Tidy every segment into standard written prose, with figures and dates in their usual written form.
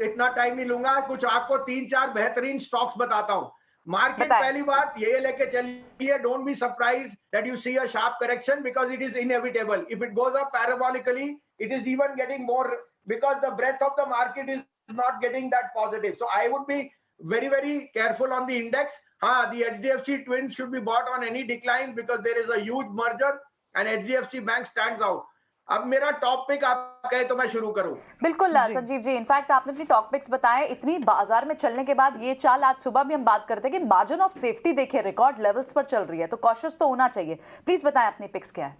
इतना टाइम नहीं लूंगा, कुछ आपको 3-4 बेहतरीन स्टॉक्स बताता हूँ। मार्केट बताएं। पहली बात ये लेके चलिए, don't be surprised that you see a sharp correction because it is inevitable. If it goes up parabolically, it is even getting more because the breadth of the market is not getting that positive. So I would be very, very careful on the index. The HDFC twins should be bought on any decline because there is a huge merger and HDFC Bank stands out. अब मेरा top pick up कहे तो मैं शुरू करूं? बिल्कुल Sanjeev ji, in fact आपने अपनी टॉप पिक्स बताए। इतनी बाजार में चलने के बाद ये चाल, आज सुबह भी हम बात करते हैं कि मार्जिन ऑफ सेफ्टी देखिए रिकॉर्ड लेवल्स पर चल रही है, तो कॉशियस तो होना चाहिए। प्लीज बताएं अपनी पिक्स क्या है।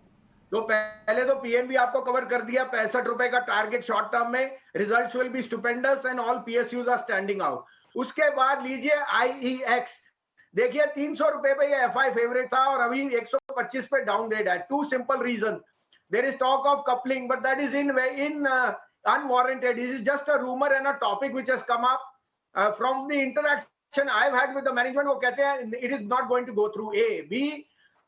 तो पहले तो पीएनबी आपको कवर कर दिया, 65 रुपए का टारगेट शॉर्ट टर्म में, results will be stupendous and all PSUs are standing out. उसके बाद लीजिए आईईएक्स, देखिए 300 रुपए पे ये एफआई फेवरेट था और अभी 125 पे डाउनग्रेड है। Two simple reasons, there is talk of coupling but that is in unwarranted. This is just a rumor and a topic which has come up from the interaction I've had with the management. वो कहते हैं it is not going to go through. A, B,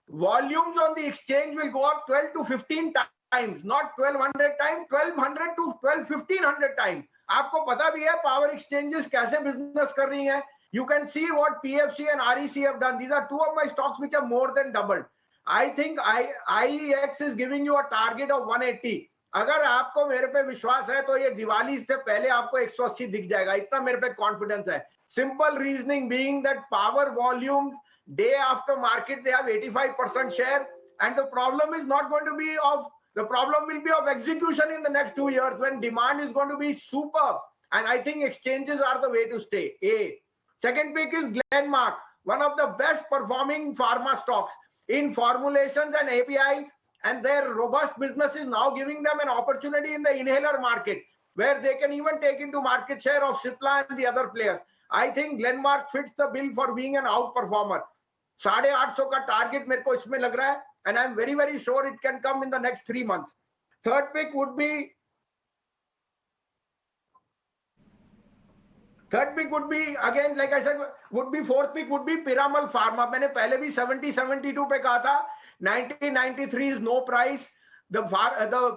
volumes on the exchange will go up 12 to 15 times, not 1200 times, 1200 to 1500 times. आपको पता भी है power exchanges कैसे business कर रही हैं. You can see what PFC and REC have done. These are two of my stocks which are more than doubled. I think IEX is giving you a target of 180. अगर आपको मेरे पे विश्वास है तो ये दिवाली से पहले आपको 180 दिख जाएगा, इतना मेरे पे कॉन्फिडेंस है. Simple reasoning being that power volumes day after market they have 85% share, and the problem is not going to be the problem will be of execution in the next 2 years when demand is going to be superb, and I think exchanges are the way to stay. Second pick is Glenmark, one of the best performing pharma stocks in formulations and API, and their robust business is now giving them an opportunity in the inhaler market where they can even take into market share of Cipla and the other players. I think Glenmark fits the bill for being an outperformer. 850 का target मेरे को इसमें लग रहा है, and I'm very, very sure it can come in the next 3 months. Third pick would be again, like I said, fourth pick would be Piramal Pharma. मैंने पहले भी 70-72 पे कहा था. 1993 is no price. The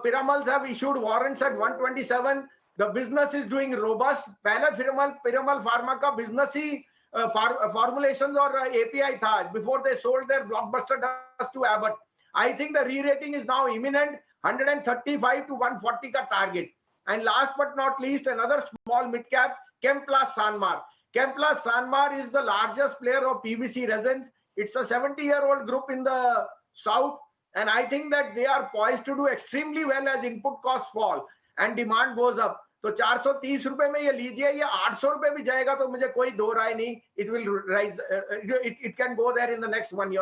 Piramals have issued warrants at 127. The business is doing robust. पहले Piramal Pharma का business ही formulations और API था before they sold their blockbuster drugs to Abbott. I think the re-rating is now imminent. 135 to 140 का target. And last but not least, another small mid cap, Chemplast Sanmar. Chemplast Sanmar is the largest player of PVC resins. It's a 70-year-old group in the south, and I think that they are poised to do extremely well as input costs fall and demand goes up. तो 430 रुपए में ये लीजिए, ये 800 रुपए भी जाएगा तो मुझे कोई दो राय नहीं. It will rise. It can go there in the next 1.5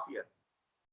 years.